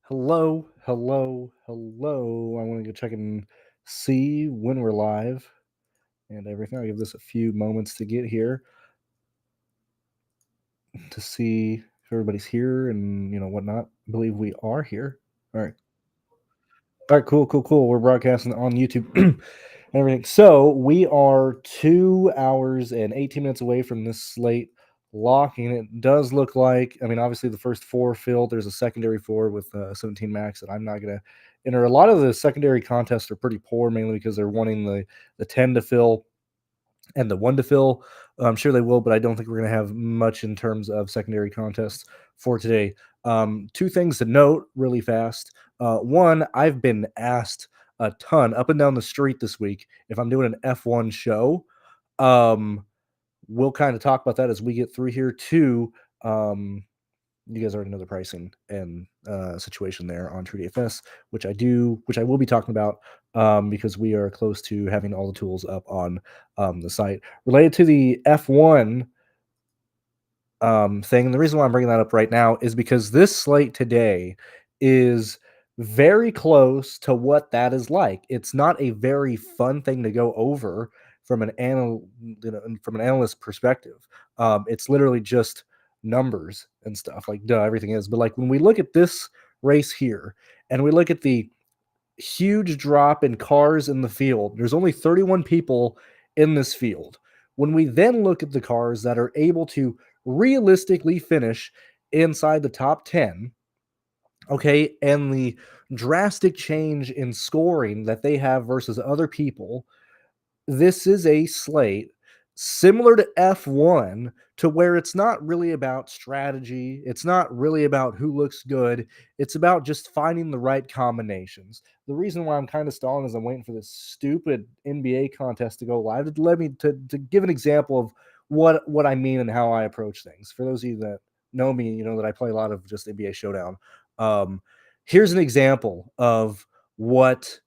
Hello, hello, hello. I want to go check and see when we're live and everything. I'll give this a few moments to get here to see if everybody's here and whatnot. I believe we are here. All right. All right, cool, cool, cool. We're broadcasting on YouTube and everything. So we are 2 hours and 18 minutes away from this slate locking. It does look like, obviously the first four filled. There's a secondary four with 17 max that I'm not going to enter. A lot of the secondary contests are pretty poor, mainly because they're wanting the 10 to fill and the one to fill. I'm sure they will, but I don't think we're going to have much in terms of secondary contests for today. Two things to note really fast. One, I've been asked a ton up and down the street this week if I'm doing an F1 show. We'll kind of talk about that as we get through here. Two, you guys already know the pricing and situation there on TrueDFS, which I will be talking about because we are close to having all the tools up on the site related to the F1 thing. And the reason why I'm bringing that up right now is because this slate today is very close to what that is like. It's not a very fun thing to go over from from an analyst perspective. It's literally just numbers and stuff, like duh, everything is. But like when we look at this race here and we look at the huge drop in cars in the field, there's only 31 people in this field. When we then look at the cars that are able to realistically finish inside the top 10, okay, and the drastic change in scoring that they have versus other people, this is a slate similar to F1, to where it's not really about strategy. It's not really about who looks good. It's about just finding the right combinations. The reason why I'm kind of stalling is I'm waiting for this stupid NBA contest to go live to let me to give an example of what I mean and how I approach things. For those of you that know me, you know that I play a lot of just NBA Showdown. Um, Here's an example of what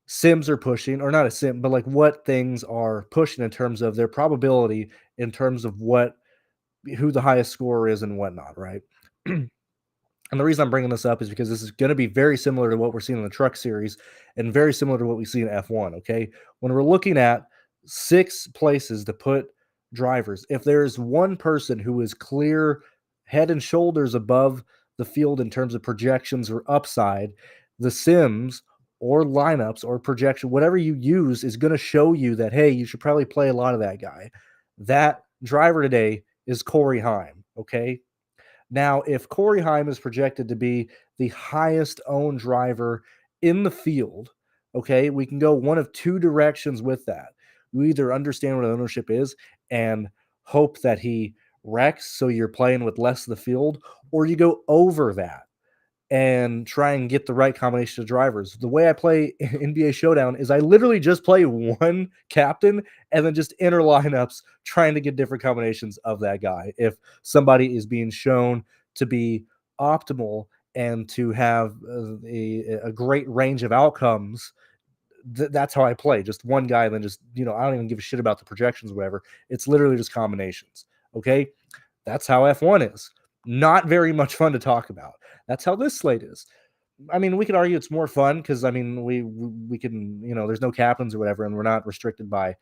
sims are pushing, or not a sim, but like what things are pushing in terms of their probability, in terms of who the highest scorer is and whatnot, right? And the reason I'm bringing this up is because this is going to be very similar to what we're seeing in the truck series and very similar to what we see in F1. Okay. When we're looking at 6 places to put drivers, if there's one person who is clear head and shoulders above the field in terms of projections or upside, the sims or lineups or projection, whatever you use, is going to show you that, hey, you should probably play a lot of that guy. That driver today is Corey Heim. Okay. Now, if Corey Heim is projected to be the highest owned driver in the field, okay, we can go one of two directions with that. You either understand what ownership is and hope that he wrecks, so you're playing with less of the field, or you go over that and try and get the right combination of drivers. The way I play NBA Showdown is I literally just play one captain and then just enter lineups trying to get different combinations of that guy. If somebody is being shown to be optimal and to have a great range of outcomes, that's how I play. Just one guy, and then just, I don't even give a shit about the projections or whatever. It's literally just combinations. Okay. That's how F1 is. Not very much fun to talk about. That's how this slate is. We could argue it's more fun because we can, there's no captains or whatever, and we're not restricted by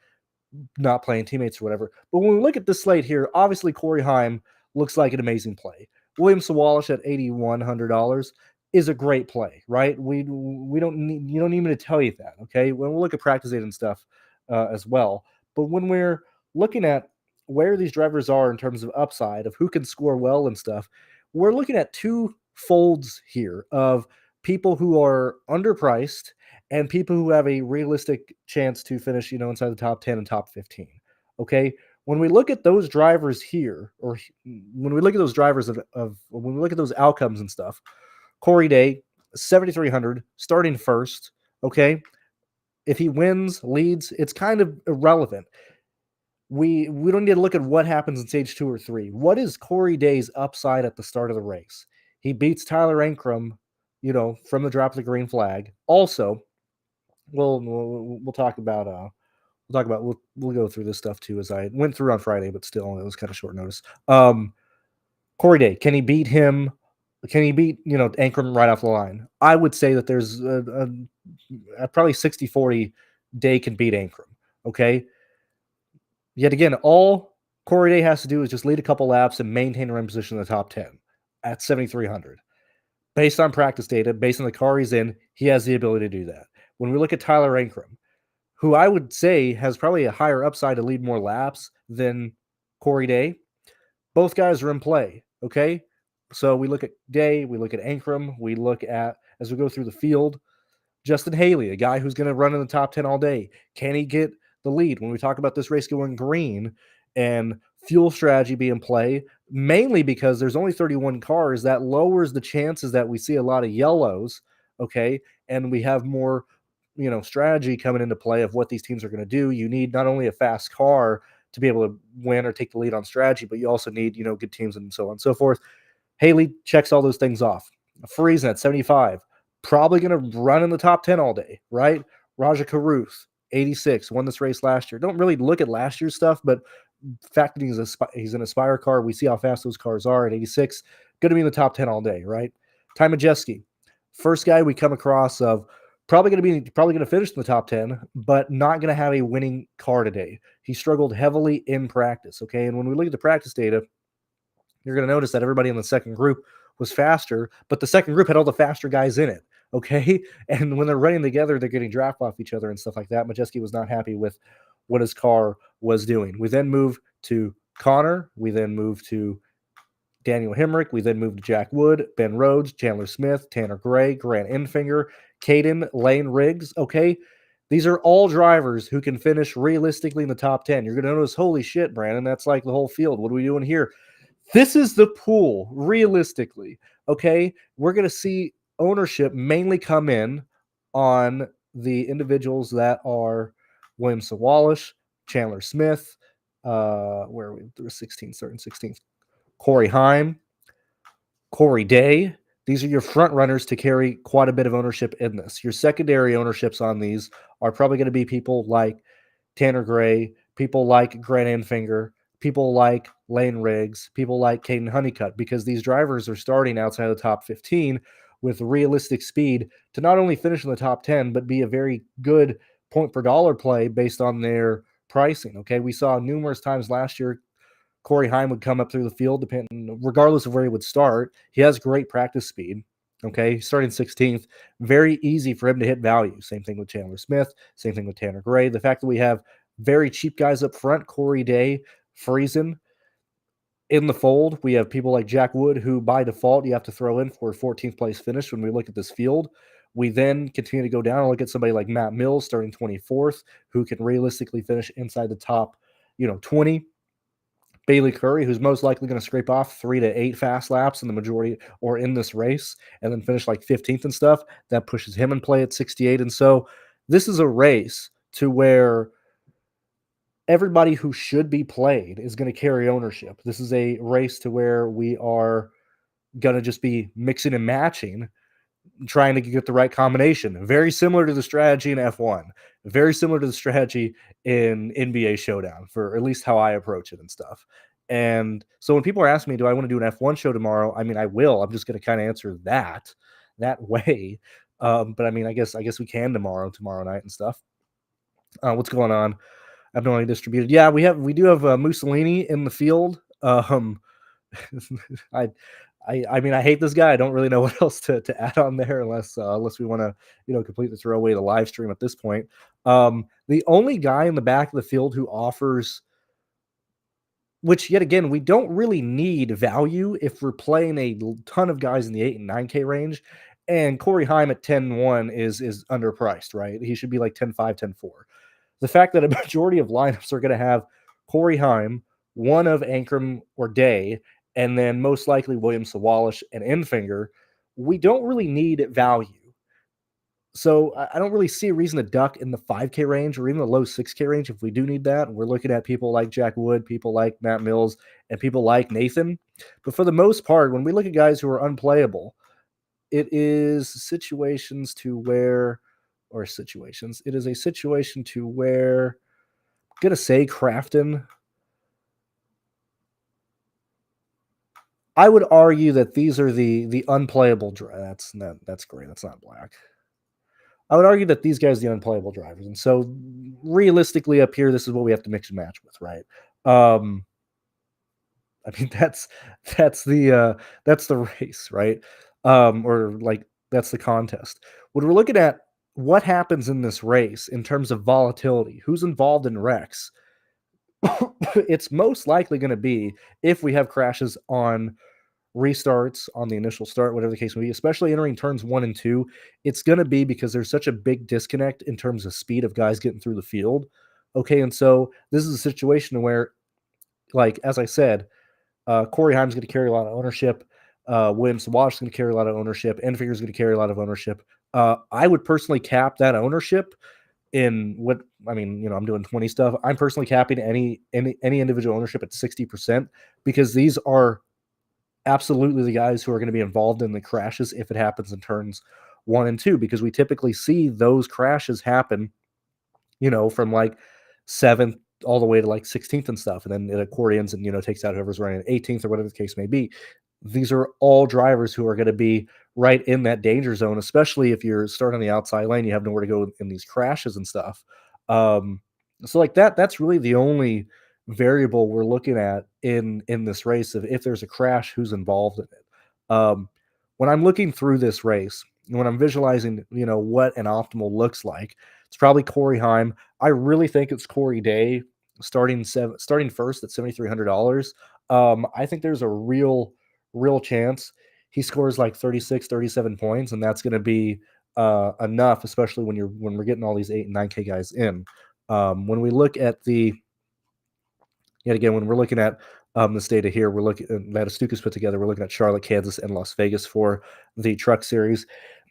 not playing teammates or whatever. But when we look at this slate here, obviously Corey Heim looks like an amazing play. William Sawallish at $8,100 is a great play, right? We don't need, you don't need me to tell you that, okay? When we look at practice data and stuff as well, but when we're looking at where these drivers are in terms of upside, of who can score well and stuff, we're looking at two folds here of people who are underpriced and people who have a realistic chance to finish, inside the top 10 and top 15. Okay. When we look at those drivers here, or when we look at those drivers when we look at those outcomes and stuff, Corey Day, 7,300, starting first. Okay. If he wins, leads, it's kind of irrelevant. We don't need to look at what happens in stage 2 or 3. What is Corey Day's upside at the start of the race? He beats Tyler Ankrum, from the drop of the green flag. Also, we'll talk about we'll go through this stuff too, as I went through on Friday, but still it was kind of short notice. Corey Day, can he beat him Can he beat, Ankrum right off the line? I would say that there's a probably 60-40 Day can beat Ankrum. Okay. Yet again, all Corey Day has to do is just lead a couple laps and maintain a run position in the top 10 at 7,300. Based on practice data, based on the car he's in, he has the ability to do that. When we look at Tyler Ankrum, who I would say has probably a higher upside to lead more laps than Corey Day, both guys are in play. Okay. So we look at Day, we look at Ankrum, we look at, as we go through the field, Justin Haley, a guy who's going to run in the top 10 all day. Can he get the lead? When we talk about this race going green and fuel strategy being play, mainly because there's only 31 cars, that lowers the chances that we see a lot of yellows, okay? And we have more, strategy coming into play of what these teams are going to do. You need not only a fast car to be able to win or take the lead on strategy, but you also need, good teams and so on and so forth. Haley checks all those things off. Friesen at 75, probably going to run in the top 10 all day, right? Raja Caruth, 86, won this race last year. Don't really look at last year's stuff, but the fact that he's an Aspire car, we see how fast those cars are at 86, going to be in the top 10 all day, right? Ty Majeski, first guy we come across of probably going to finish in the top 10, but not going to have a winning car today. He struggled heavily in practice, okay? And when we look at the practice data, you're going to notice that everybody in the second group was faster, but the second group had all the faster guys in it. Okay. And when they're running together, they're getting draft off each other and stuff like that. Majeski was not happy with what his car was doing. We then move to Connor. We then move to Daniel Hemrick. We then move to Jack Wood, Ben Rhodes, Chandler Smith, Tanner Gray, Grant Enfinger, Caden, Lane Riggs. Okay. These are all drivers who can finish realistically in the top 10. You're going to notice, holy shit, Brandon, that's like the whole field. What are we doing here? This is the pool, realistically. Okay. We're going to see ownership mainly come in on the individuals that are William Sawallace, Chandler Smith, where are we? There was 16th, starting 16th. Corey Heim, Corey Day. These are your front runners to carry quite a bit of ownership in this. Your secondary ownerships on these are probably going to be people like Tanner Gray, people like Grant Enfinger, people like Lane Riggs, people like Caden Honeycutt, because these drivers are starting outside of the top 15 with realistic speed to not only finish in the top 10, but be a very good point per dollar play based on their pricing. Okay. We saw numerous times last year Corey Heim would come up through the field, depending, regardless of where he would start. He has great practice speed. Okay, starting 16th, very easy for him to hit value. Same thing with Chandler Smith. Same thing with Tanner Gray. The fact that we have very cheap guys up front, Corey Day, Friesen, in the fold. We have people like Jack Wood, who by default you have to throw in for a 14th place finish when we look at this field. We then continue to go down and look at somebody like Matt Mills starting 24th, who can realistically finish inside the top, 20. Bailey Curry, who's most likely going to scrape off 3 to 8 fast laps in the majority or in this race and then finish like 15th and stuff. That pushes him in play at 68. And so this is a race to where everybody who should be played is going to carry ownership. This is a race to where we are going to just be mixing and matching, trying to get the right combination. Very similar to the strategy in F1, very similar to the strategy in NBA Showdown, for at least how I approach it and stuff. And so when people are asking me, do I want to do an F1 show tomorrow? I mean, I will. I'm just going to kind of answer that way. But I mean, I guess we can tomorrow night and stuff. What's going on? Abnormally distributed. Yeah, we do have Mussolini in the field. I mean, I hate this guy. I don't really know what else to add on there unless we want to, completely throw away the live stream at this point. The only guy in the back of the field who offers, which yet again, we don't really need value if we're playing a ton of guys in the 8 and 9K range. And Corey Heim at 10-1 is underpriced, right? He should be like 10-5, 10-4. The fact that a majority of lineups are going to have Corey Heim, one of Ankrum or Day, and then most likely William Sawallace and Enfinger, we don't really need value. So I don't really see a reason to duck in the 5K range or even the low 6K range if we do need that. We're looking at people like Jack Wood, people like Matt Mills, and people like Nathan. But for the most part, when we look at guys who are unplayable, it is situations to where, it is a situation to where, I'm going to say Crafton. I would argue that these are the unplayable that's great, that's not black. I would argue that these guys are the unplayable drivers, and so realistically up here, this is what we have to mix and match with, right? Um, I mean, that's the race, right? Or like that's the contest. When we're looking at what happens in this race in terms of volatility, who's involved in wrecks, it's most likely going to be if we have crashes on restarts on the initial start, whatever the case may be, especially entering turns 1 and 2, it's going to be because there's such a big disconnect in terms of speed of guys getting through the field. Okay, and so this is a situation where, like as I said, Corey Heim's going to carry a lot of ownership. Williams Wash is going to carry a lot of ownership. Enfinger is going to carry a lot of ownership. I would personally cap that ownership in what I mean. I'm doing 20 stuff. I'm personally capping any individual ownership at 60% because these are absolutely the guys who are going to be involved in the crashes if it happens in turns 1 and 2, because we typically see those crashes happen, from like seventh all the way to like 16th and stuff. And then it accordions and, takes out whoever's running at 18th or whatever the case may be. These are all drivers who are going to be right in that danger zone, especially if you're starting on the outside lane, you have nowhere to go in these crashes and stuff. Um, so like that's really the only variable we're looking at in this race of if there's a crash, who's involved in it. When I'm looking through this race, when I'm visualizing, what an optimal looks like, it's probably Corey Heim. I really think it's Corey Day starting first at $7,300. I think there's a real chance he scores like 36, 37 points, and that's going to be enough, especially when we're getting all these 8 and 9K guys in. When we look at yet again, when we're looking at this data here, we're looking that Astuka's put together. We're looking at Charlotte, Kansas, and Las Vegas for the Truck Series.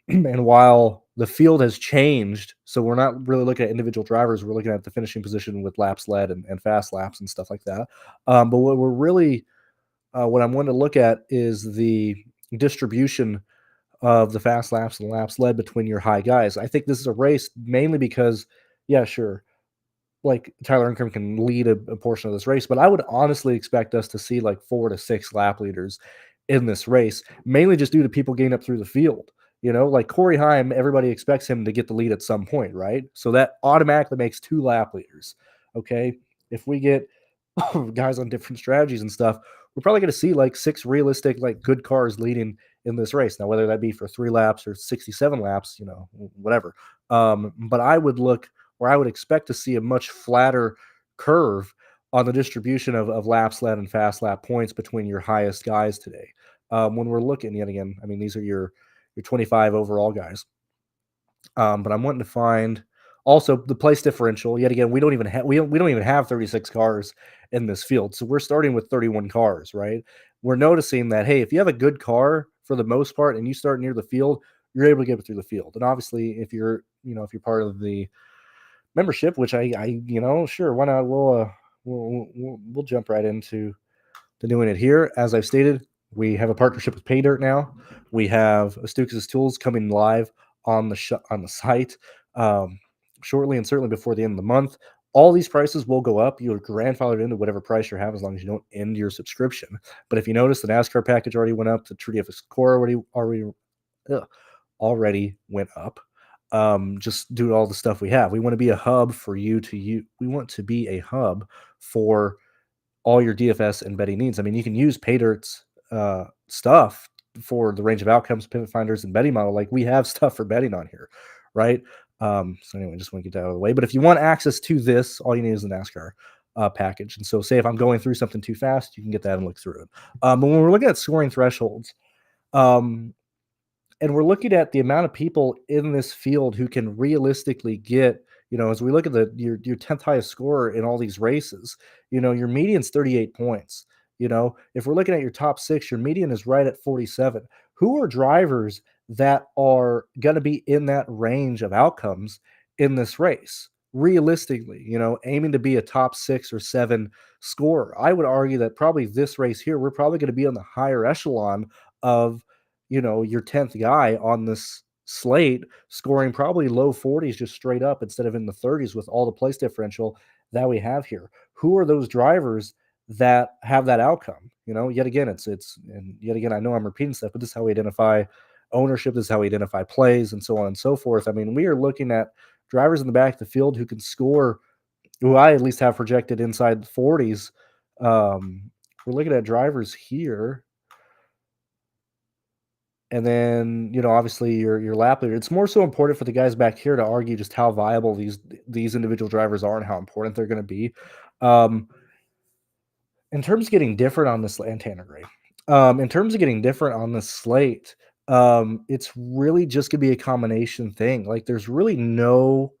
And while the field has changed, so we're not really looking at individual drivers, we're looking at the finishing position with laps led and fast laps and stuff like that. But what I'm wanting to look at is the distribution of the fast laps and laps led between your high guys. I think this is a race mainly because, yeah, sure, like Tyler Ingram can lead a portion of this race, but I would honestly expect us to see like 4 to 6 lap leaders in this race, mainly just due to people getting up through the field. Like Corey Heim, everybody expects him to get the lead at some point, right? So that automatically makes 2 lap leaders. Okay. If we get guys on different strategies and stuff, we're probably going to see like 6 realistic, like good cars leading in this race. Now, whether that be for 3 laps or 67 laps, whatever. But I would look where I would expect to see a much flatter curve on the distribution of laps led and fast lap points between your highest guys today. When we're looking yet again, I mean, these are your 25 overall guys. But I'm wanting to find also the place differential. Yet again, we don't even have 36 cars in this field, so we're starting with 31 cars, right? We're noticing that hey, if you have a good car for the most part and you start near the field, you're able to get through the field. And obviously, if you're part of the membership, which sure, why not? We'll jump right into to doing it here. As I've stated, we have a partnership with PayDirt now. We have Astukas Tools coming live on the site shortly, and certainly before the end of the month. All these prices will go up. You're grandfathered into whatever price you have as long as you don't end your subscription. But if you notice, the NASCAR package already went up. The TrueDFS Core already went up. Just due to all the stuff we have. We want to be a hub for you to use. We want to be a hub for all your DFS and betting needs. I mean, you can use PayDirt's stuff for the range of outcomes, pivot finders, and betting model. Like we have stuff for betting on here, right? So anyway, just want to get that out of the way. But if you want access to this, all you need is the NASCAR package. And so, say if I'm going through something too fast, you can get that and look through it. But when we're looking at scoring thresholds, um, and we're looking at the amount of people in this field who can realistically get, as we look at your 10th highest scorer in all these races, your median's 38 points. If we're looking at your top 6, your median is right at 47. Who are drivers that are going to be in that range of outcomes in this race? Realistically, aiming to be a top 6 or 7 scorer. I would argue that probably this race here, we're probably going to be on the higher echelon of your 10th guy on this slate scoring probably low 40s just straight up instead of in the 30s with all the place differential that we have here. Who are those drivers that have that outcome? Yet again, and yet again, I know I'm repeating stuff, but this is how we identify ownership. This is how we identify plays, and so on and so forth. I mean, we are looking at drivers in the back of the field who can score, who I at least have projected inside the 40s. We're looking at drivers here, and then obviously your lap leader. It's more so important for the guys back here to argue just how viable these individual drivers are and how important they're going to be. Um, in terms of getting different on this and Tanner Gray, in terms of getting different on this slate, it's really just gonna be a combination thing. Like there's really no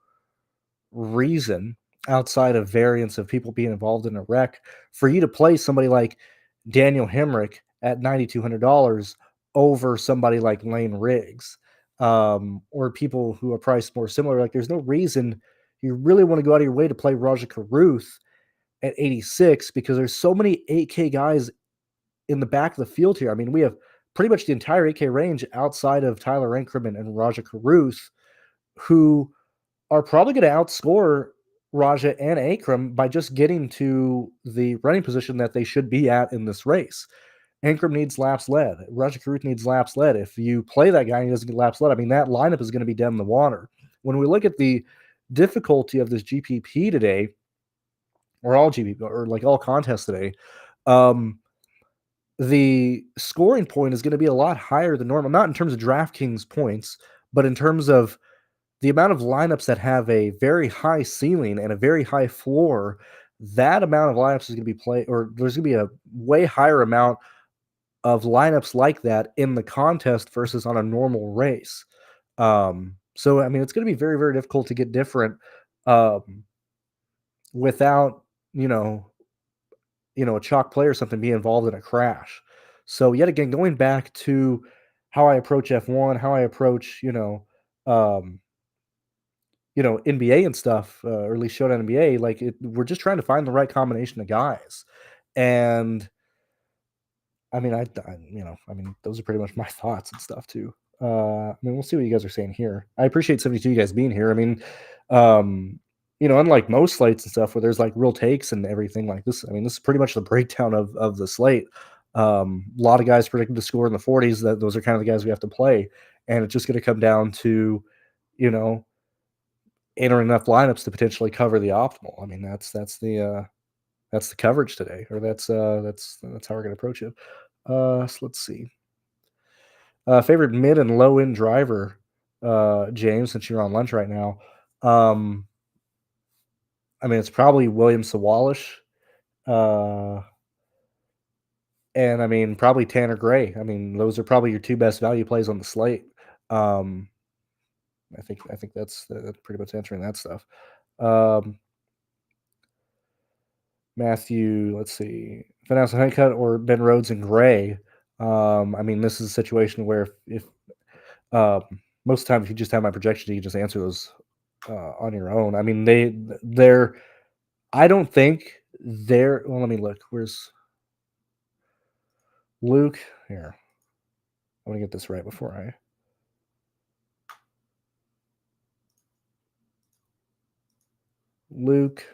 reason outside of variance of people being involved in a wreck for you to play somebody like Daniel Hemrick at $9,200 over somebody like Lane Riggs, or people who are priced more similar. Like there's no reason you really want to go out of your way to play Raja Caruth at 86 because there's so many 8K guys in the back of the field here. I mean, we have pretty much the entire 8K range outside of Tyler Ankrum and Raja Caruth, who are probably going to outscore Raja and Ankrum by just getting to the running position that they should be at in this race. Ankrum needs laps led. Raja Caruth needs laps led. If you play that guy and he doesn't get laps led, I mean, that lineup is going to be dead in the water. When we look at the difficulty of this GPP today, or all GP or like all contests today, um, the scoring point is going to be a lot higher than normal. Not in terms of DraftKings points, but in terms of the amount of lineups that have a very high ceiling and a very high floor. That amount of lineups is going to be played, or there's going to be a way higher amount of lineups like that in the contest versus on a normal race. So I mean, it's going to be very, very difficult to get different um, without you know a chalk play or something be involved in a crash. So yet again, going back to how I approach F1, how I approach, um, NBA and stuff, or at least Showdown NBA, like we're just trying to find the right combination of guys. And I mean, I mean, those are pretty much my thoughts and stuff too. I mean, we'll see what you guys are saying here. I appreciate 72 you guys being here. I mean, um, unlike most slates and stuff where there's like real takes and everything like this, I mean, this is pretty much the breakdown of the slate. A lot of guys predicted to score in the 40s. That those are kind of the guys we have to play, and it's just going to come down to, you know, entering enough lineups to potentially cover the optimal. I mean, that's the coverage today, or that's how we're going to approach it. So let's see. Favorite mid and low end driver, James, since you're on lunch right now. Um, I mean, it's probably William Sawalish, uh, and I mean, probably Tanner Gray. I mean, those are probably your two best value plays on the slate. Um, I think that's pretty much answering that stuff. Um, Matthew, let's see, Vanessa Honeycutt or Ben Rhodes and Gray. I mean, this is a situation where if um, most of the time, if you just have my projection, you can just answer those on your own. I mean, they're. I don't think they're. Well, let me look. Where's Luke? Here, I want to get this right before I. Luke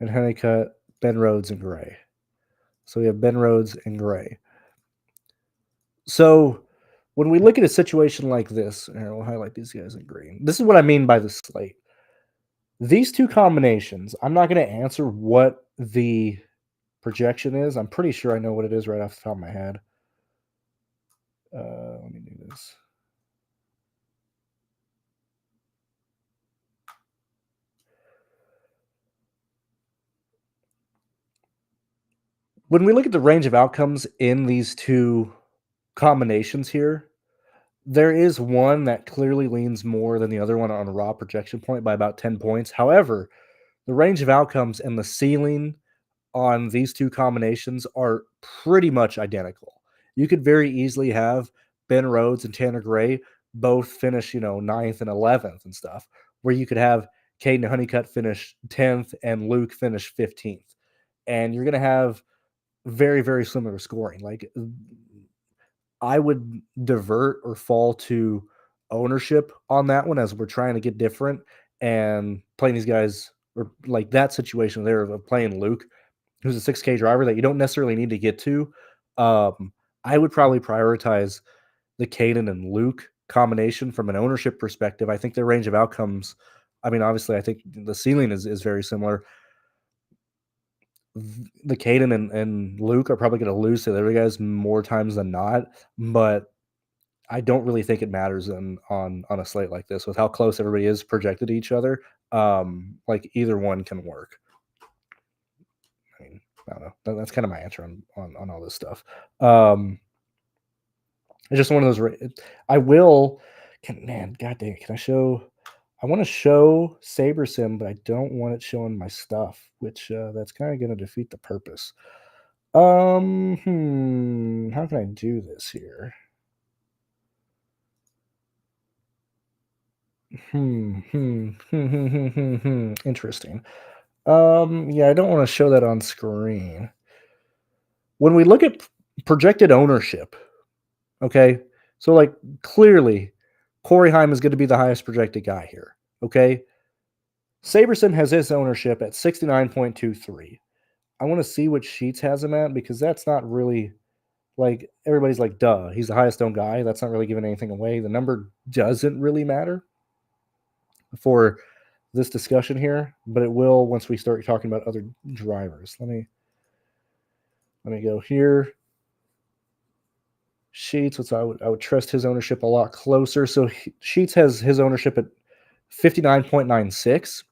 and Honeycutt, Ben Rhodes and Gray. So we have Ben Rhodes and Gray. So when we look at a situation like this, here, we'll highlight these guys in green. This is what I mean by the slate. These two combinations, I'm not going to answer what the projection is. I'm pretty sure I know what it is right off the top of my head. Let me do this. When we look at the range of outcomes in these two combinations here, there is one that clearly leans more than the other one on a raw projection point by about 10 points. However, the range of outcomes and the ceiling on these two combinations are pretty much identical. You could very easily have Ben Rhodes and Tanner Gray both finish, ninth and 11th and stuff, where you could have Caden Honeycutt finish 10th and Luke finish 15th. And you're going to have very, very similar scoring. Like I would divert or fall to ownership on that one as we're trying to get different and playing these guys or like that situation there of playing Luke. who's a 6K driver that you don't necessarily need to get to, I would probably prioritize the Caden and Luke combination from an ownership perspective. I think their range of outcomes, I mean, obviously, I think the ceiling is very similar. The Caden and Luke are probably going to lose to the other guys more times than not, but I don't really think it matters on a slate like this with how close everybody is projected to each other. Like either one can work. I mean, I don't know. That's kind of my answer on all this stuff. It's just one of those. I will. Man, god dang it! Can I show? I want to show Saber Sim, but I don't want it showing my stuff, which that's kind of going to defeat the purpose. How can I do this here? Interesting. Yeah, I don't want to show that on screen. When we look at projected ownership, okay, so like clearly, Corey Heim is going to be the highest projected guy here. Okay, Saberson has his ownership at 69.23. I want to see what Sheets has him at because that's not really like everybody's like, duh, he's the highest owned guy. That's not really giving anything away. The number doesn't really matter for this discussion here, but it will once we start talking about other drivers. Let me go here. Sheets, which I would trust his ownership a lot closer. So Sheets has his ownership at 59.96.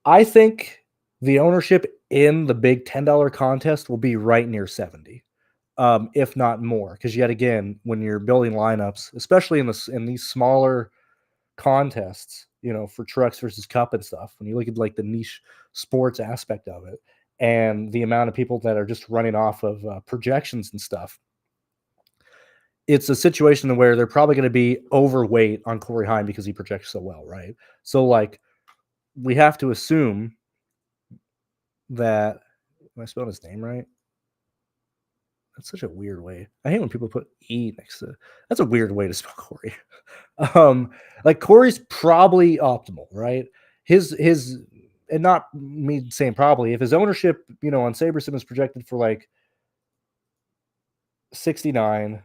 I think the ownership in the big $10 contest will be right near 70, if not more. Because yet again, when you're building lineups, especially in these smaller contests, for trucks versus cup and stuff, when you look at like the niche sports aspect of it and the amount of people that are just running off of projections and stuff, it's a situation where they're probably going to be overweight on Corey Heim because he projects so well, right? So like we have to assume that, am I spelling his name right? That's such a weird way. I hate when people put E next to. That's a weird way to spell Corey. Like Corey's probably optimal, right? His and not me saying probably, if his ownership, on SaberSim is projected for like 69,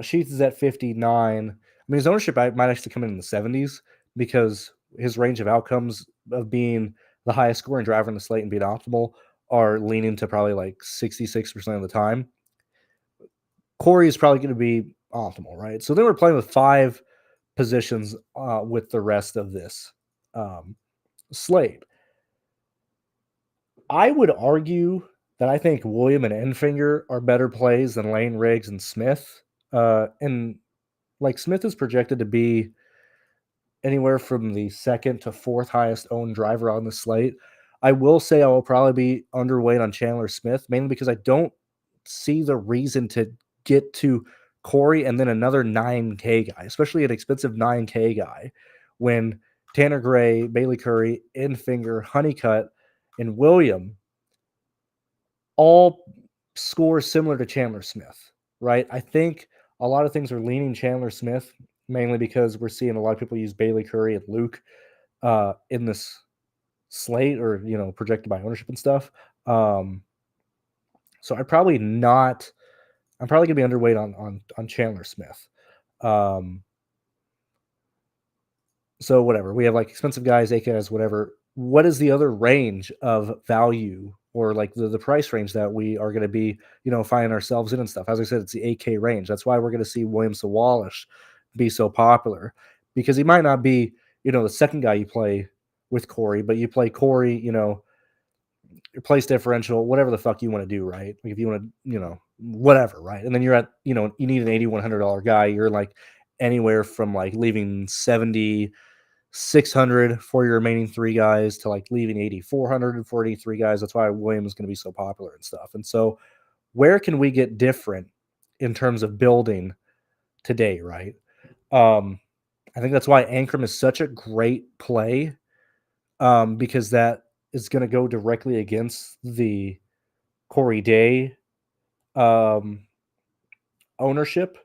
Sheets is at 59. I mean, his ownership might actually come in the 70s because his range of outcomes of being the highest scoring driver in the slate and being optimal are leaning to probably like 66% of the time. Corey is probably going to be optimal, right? So then we're playing with 5 positions with the rest of this slate. I would argue that I think William and Enfinger are better plays than Lane, Riggs, and Smith. And like Smith is projected to be anywhere from the second to fourth highest owned driver on the slate. I will say I will probably be underweight on Chandler Smith, mainly because I don't see the reason to get to Corey and then another 9K guy, especially an expensive 9K guy, when Tanner Gray, Bailey Curry, Enfinger, Honeycutt, and William all score similar to Chandler Smith, right? I think a lot of things are leaning Chandler Smith, mainly because we're seeing a lot of people use Bailey Curry and Luke in this slate or, projected by ownership and stuff. So I'm probably gonna be underweight on Chandler Smith. Um, so whatever. We have like expensive guys, AKs, whatever. What is the other range of value or like the price range that we are going to be, finding ourselves in and stuff? As I said, it's the 8K range. That's why we're going to see William Sawallish be so popular because he might not be, the second guy you play with Corey, but you play Corey, your place differential, whatever the fuck you want to do, right? Like if you want to, whatever, right? And then you're at, you need an $8,100 guy. You're like anywhere from like leaving 7,600 for your remaining 3 guys to like leaving 8,400 for 83 guys. That's why Williams is going to be so popular and stuff. And so, where can we get different in terms of building today, right? I think that's why Ankrum is such a great play, because that is going to go directly against the Corey Day um, ownership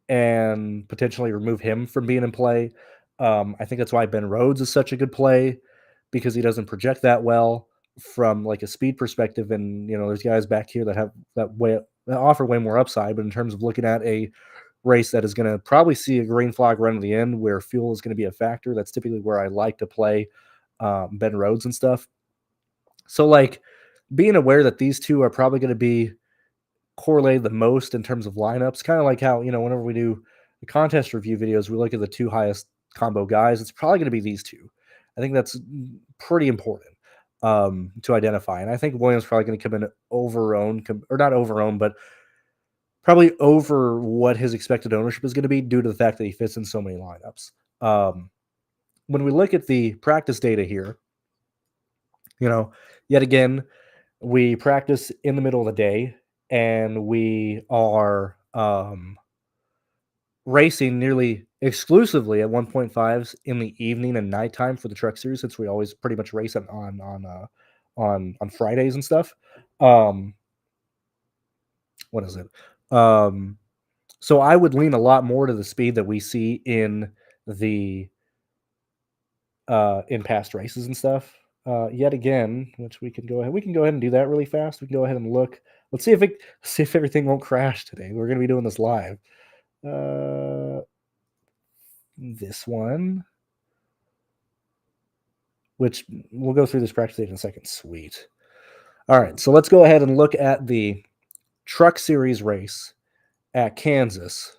and potentially remove him from being in play. I think that's why Ben Rhodes is such a good play because he doesn't project that well from like a speed perspective, and there's guys back here that have that offer way more upside. But in terms of looking at a race that is going to probably see a green flag run to the end, where fuel is going to be a factor, that's typically where I like to play Ben Rhodes and stuff. So like being aware that these two are probably going to be correlated the most in terms of lineups, kind of like how whenever we do the contest review videos, we look at the two highest combo guys. It's probably going to be these two. I think that's pretty important to identify, and I think Williams probably going to come in or not over but probably over what his expected ownership is going to be due to the fact that he fits in so many lineups. When we look at the practice data here, yet again, we practice in the middle of the day, and we are racing nearly exclusively at 1.5s in the evening and nighttime for the truck series, since we always pretty much race on Fridays and stuff. What is it? So I would lean a lot more to the speed that we see in the in past races and stuff. Yet again, which we can go ahead and do that really fast. We can go ahead and look. Let's see if everything won't crash today. We're going to be doing this live. This one, which we'll go through this practice data in a second. Sweet. All right, so let's go ahead and look at the Truck Series race at Kansas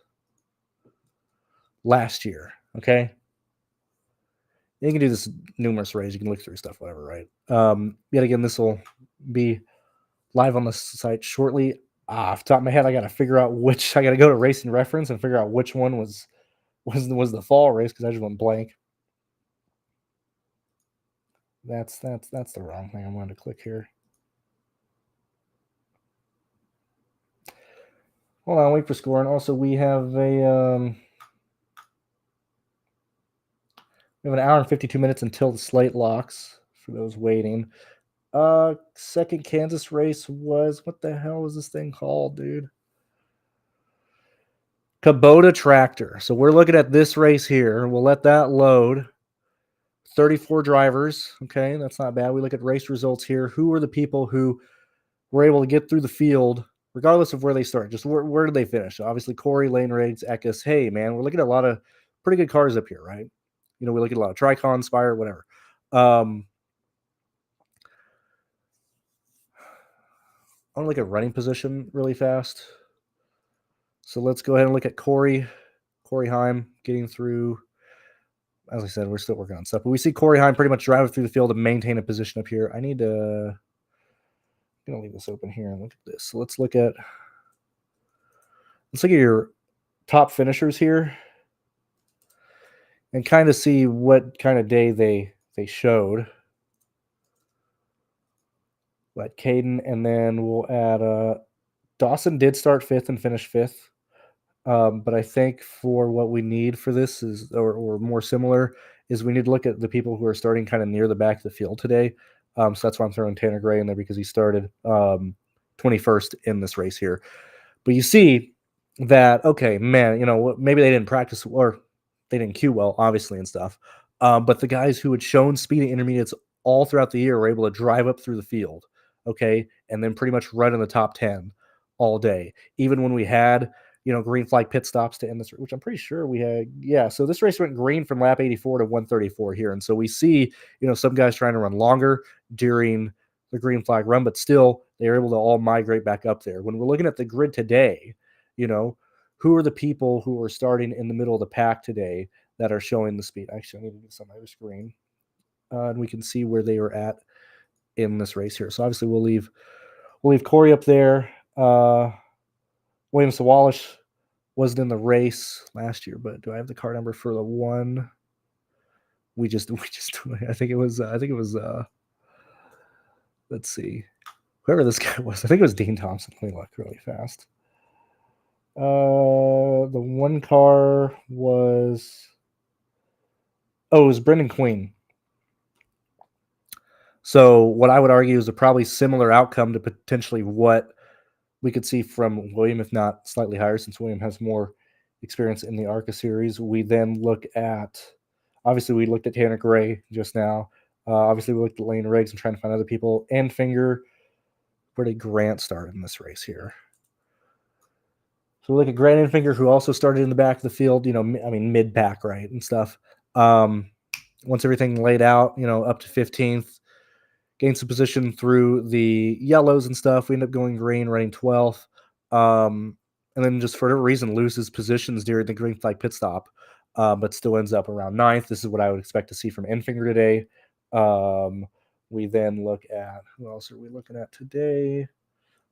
last year. Okay. You can do this numerous ways. You can look through stuff, whatever, right? Yet again, this will be live on the site shortly. Off the top of my head, I got to figure out which. I got to go to Racing Reference and figure out which one was the fall race, because I just went blank. That's the wrong thing. I'm going to click here. Hold on, wait for scoring. Also, we have an hour and 52 minutes until the slate locks for those waiting. Second Kansas race was, what the hell was this thing called, dude? Kubota Tractor. So we're looking at this race here. We'll let that load. 34 drivers. Okay, that's not bad. We look at race results here. Who are the people who were able to get through the field, regardless of where they start? Just where did they finish? So obviously, Corey, Lane Riggs, Eckes. Hey, man, we're looking at a lot of pretty good cars up here, right? We look at a lot of Tricon, Spire, whatever. I want to look at running position really fast. So let's go ahead and look at Corey Heim getting through. As I said, we're still working on stuff, but we see Corey Heim pretty much driving through the field and maintain a position up here. I'm going to leave this open here and look at this. So let's look at your top finishers here and kind of see what kind of day they showed. Let Caden, and then we'll add Dawson did start 5th and finish 5th. But I think for what we need for this is, or more similar, is we need to look at the people who are starting kind of near the back of the field today. So that's why I'm throwing Tanner Gray in there, because he started 21st in this race here. But you see that, okay, man, maybe they didn't practice or they didn't queue well, obviously, and stuff. But the guys who had shown speed at intermediates all throughout the year were able to drive up through the field, okay, and then pretty much run in the top 10 all day. Even when we had green flag pit stops to end this, which I'm pretty sure we had. Yeah, so this race went green from lap 84 to 134 here. And so we see, some guys trying to run longer during the green flag run, but still they are able to all migrate back up there. When we're looking at the grid today, who are the people who are starting in the middle of the pack today that are showing the speed? Actually, I need to do this on my other screen. And we can see where they are at in this race here. So obviously we'll leave Corey up there. William Sawalish wasn't in the race last year, but do I have the car number for the one? We just I think it was let's see, whoever this guy was. I think it was Dean Thompson. Let me look really fast. The one car was it was Brendan Queen. So what I would argue is a probably similar outcome to potentially what we could see from William, if not slightly higher, since William has more experience in the ARCA series. We then look at, obviously we looked at Tanner Gray just now. Obviously, we looked at Lane Riggs and trying to find other people. And Finger, where did Grant start in this race here? So we look at Grant and Finger, who also started in the back of the field, mid pack, right, and stuff. Once everything laid out, up to 15th, gained some position through the yellows and stuff. We end up going green, running 12th. And then just for whatever reason, loses positions during the green flag pit stop, but still ends up around 9th. This is what I would expect to see from Enfinger today. We then look at, who else are we looking at today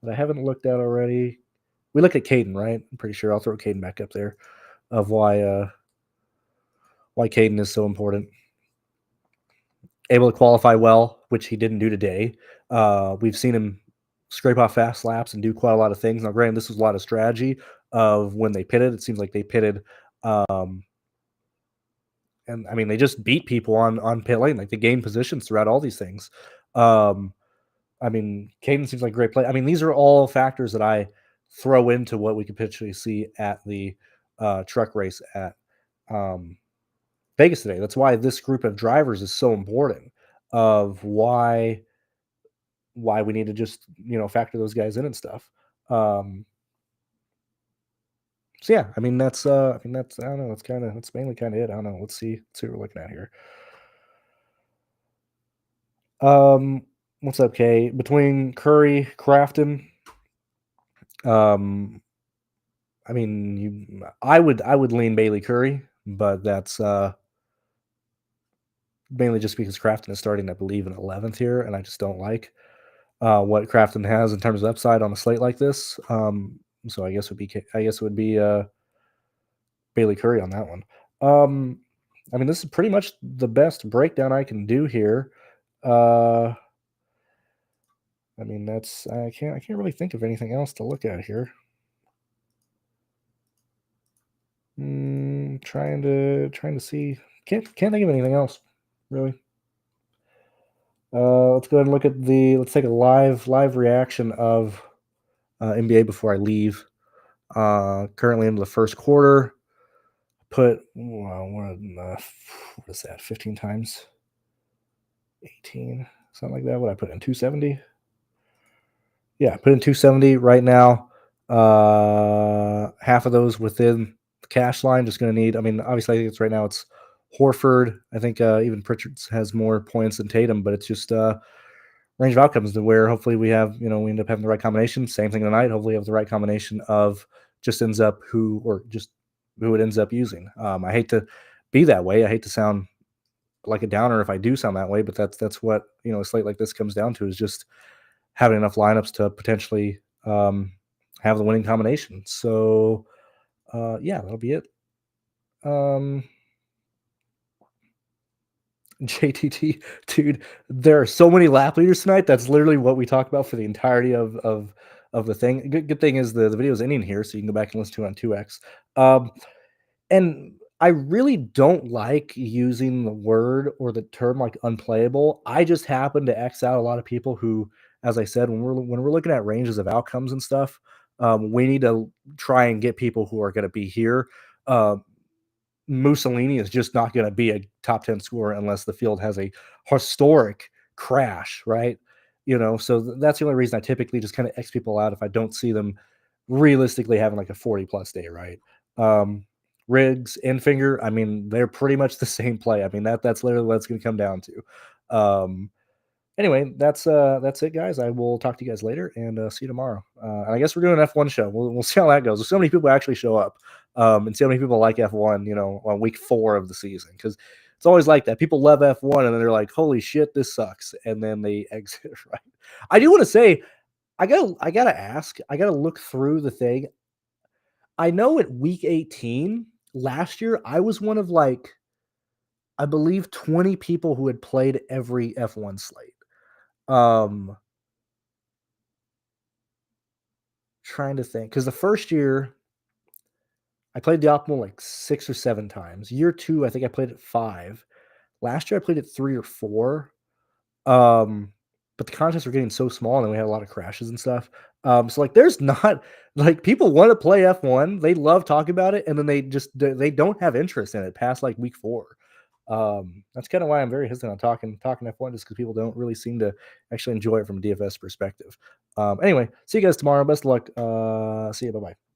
that I haven't looked at already? We look at Caden, right? I'm pretty sure I'll throw Caden back up there of why Caden is so important. Able to qualify well, which he didn't do today. We've seen him scrape off fast laps and do quite a lot of things. Now, granted, this was a lot of strategy of when they pitted. It seems like they pitted, and I mean, they just beat people on pit lane. Like they gained positions throughout all these things. I mean, Caden seems like a great play. I mean, these are all factors that I throw into what we could potentially see at the truck race at Vegas today. That's why this group of drivers is so important. Of why we need to just factor those guys in and stuff. So yeah, I mean that's I don't know. That's mainly kind of it. I don't know. Let's see what we're looking at here. What's up, Kay? Between Curry, Crafton, I mean, I would lean Bailey Curry, but that's mainly just because Crafton is starting, I believe, in 11th here, and I just don't like what Crafton has in terms of upside on a slate like this. So I guess it would be Bailey Curry on that one. I mean, this is pretty much the best breakdown I can do here. I mean, I can't really think of anything else to look at here. Trying to see. Can't think of anything else, really. Let's go ahead and let's take a live reaction of NBA before I leave. Currently into the first quarter. Put what is that? 15 times 18, something like that. What I put in 270? Yeah, put in 270 right now. Half of those within the cash line. Just going to need. I mean, obviously, I think it's right now. It's Horford. I think even Pritchard has more points than Tatum, but it's just range of outcomes to where hopefully we have, we end up having the right combination. Same thing tonight. Hopefully, we have the right combination of just ends up who it ends up using. I hate to be that way. I hate to sound like a downer if I do sound that way, but that's what a slate like this comes down to, is just having enough lineups to potentially have the winning combination. So yeah, that'll be it. JTT, dude, there are so many lap leaders tonight. That's literally what we talk about for the entirety of the thing. Good thing is the video is ending here, so you can go back and listen to it on 2x. And I really don't like using the word or the term like unplayable. I just happen to X out a lot of people who, as I said, when we're looking at ranges of outcomes and stuff, we need to try and get people who are going to be here. Mussolini is just not going to be a top 10 scorer unless the field has a historic crash, right? So that's the only reason I typically just kind of X people out if I don't see them realistically having like a 40 plus day, right? Riggs and Finger, I mean, they're pretty much the same play. I mean, that's literally what it's going to come down to. Anyway, that's it, guys. I will talk to you guys later and see you tomorrow. And I guess we're doing an F1 show. We'll see how that goes. So many people actually show up and see how many people like F1, on week 4 of the season, because it's always like that. People love F1 and then they're like, "Holy shit, this sucks," and then they exit. Right? I do want to say, I gotta ask. I gotta look through the thing. I know at week 18 last year, I was one of I believe 20 people who had played every F1 slate. Trying to think, because the first year I played the optimal like 6 or 7 times. Year 2, I think I played it 5. Last year I played it 3 or 4. But the contests were getting so small and we had a lot of crashes and stuff. So there's not people want to play F1, they love talking about it, and then they don't have interest in it past like week 4. That's kind of why I'm very hesitant on talking F1 just because people don't really seem to actually enjoy it from a DFS perspective. Anyway, see you guys tomorrow. Best of luck. See you. Bye bye.